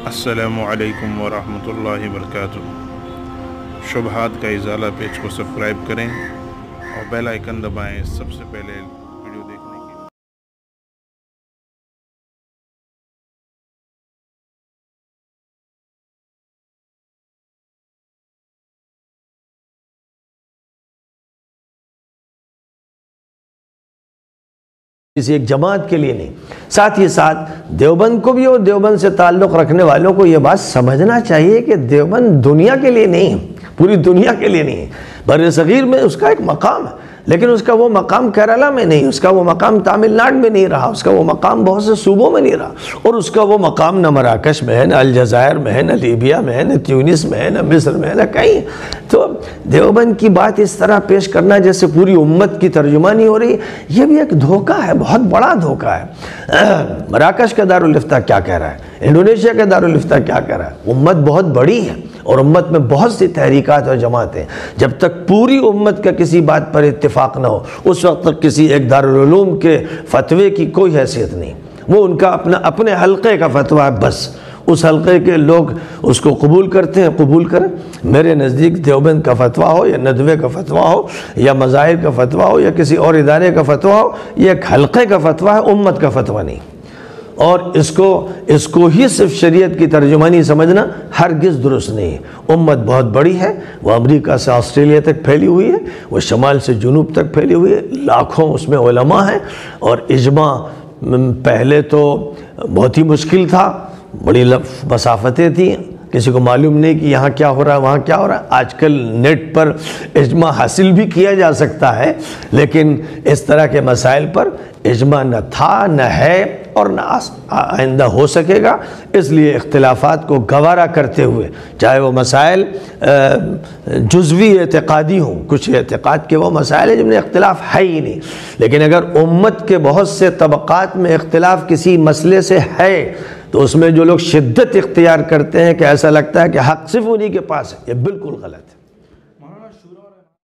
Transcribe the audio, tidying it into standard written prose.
السلام علیکم ورحمۃ اللہ وبرکاتہ۔ شبہات کا ازالہ پیج کو سبسکرائب کریں اور بیل آئیکن دبائیں سب سے پہلے ویڈیو دیکھنے کے لیے۔ کسی ایک جماعت کے لیے نہیں، ساتھ ہی ساتھ دیوبند کو بھی اور دیوبند سے تعلق رکھنے والوں کو یہ بات سمجھنا چاہیے کہ دیوبند دنیا کے لیے نہیں ہے، پوری دنیا کے لیے نہیں ہے۔ بر صغیر میں اس کا ایک مقام ہے، لیکن اس کا وہ مقام کیرالہ میں نہیں، اس کا وہ مقام تامل ناڈو میں نہیں رہا، اس کا وہ مقام بہت سے صوبوں میں نہیں رہا، اور اس کا وہ مقام نہ مراکش میں ہے، نہ الجزائر میں ہے، نہ لیبیا میں ہے، نہ تیونس میں ہے، نہ مصر میں ہے، نہ کہیں۔ تو دیوبند کی بات اس طرح پیش کرنا جیسے پوری امت کی ترجمانی ہو رہی ہے، یہ بھی ایک دھوکہ ہے، بہت بڑا دھوکہ ہے۔ مراکش کا دارالفتہ کیا کہہ رہا ہے، انڈونیشیا کا دارالفتہ کیا کہہ رہا ہے؟ امت بہت بڑی ہے اور امت میں بہت سی تحریکات اور جماعتیں، جب تک پوری امت کا کسی بات پر اتفاق نہ ہو اس وقت تک کسی ایک دارالعلوم کے فتوے کی کوئی حیثیت نہیں۔ وہ ان کا اپنے حلقے کا فتویٰ ہے، بس اس حلقے کے لوگ اس کو قبول کرتے ہیں، قبول کریں۔ میرے نزدیک دیوبند کا فتویٰ ہو یا ندوے کا فتویٰ ہو یا مظاہر کا فتویٰ ہو یا کسی اور ادارے کا فتویٰ ہو، یہ ایک حلقے کا فتویٰ ہے، امت کا فتویٰ نہیں۔ اور اس کو ہی صرف شریعت کی ترجمانی سمجھنا ہرگز درست نہیں ہے۔ امت بہت بڑی ہے، وہ امریکہ سے آسٹریلیا تک پھیلی ہوئی ہے، وہ شمال سے جنوب تک پھیلی ہوئی ہے، لاکھوں اس میں علماء ہیں، اور اجماع پہلے تو بہت ہی مشکل تھا، بڑی مسافتیں تھیں، کسی کو معلوم نہیں کہ یہاں کیا ہو رہا ہے وہاں کیا ہو رہا ہے۔ آج کل نیٹ پر اجماع حاصل بھی کیا جا سکتا ہے، لیکن اس طرح کے مسائل پر اجماع نہ تھا، نہ ہے، اور نہ آئندہ ہو سکے گا۔ اس لیے اختلافات کو گوارا کرتے ہوئے، چاہے وہ مسائل جزوی اعتقادی ہوں، کچھ اعتقاد کے وہ مسائل ہیں جن میں اختلاف ہے ہی نہیں، لیکن اگر امت کے بہت سے طبقات میں اختلاف کسی مسئلے سے ہے تو اس میں جو لوگ شدت اختیار کرتے ہیں کہ ایسا لگتا ہے کہ حق صرف انہی کے پاس ہے، یہ بالکل غلط ہے۔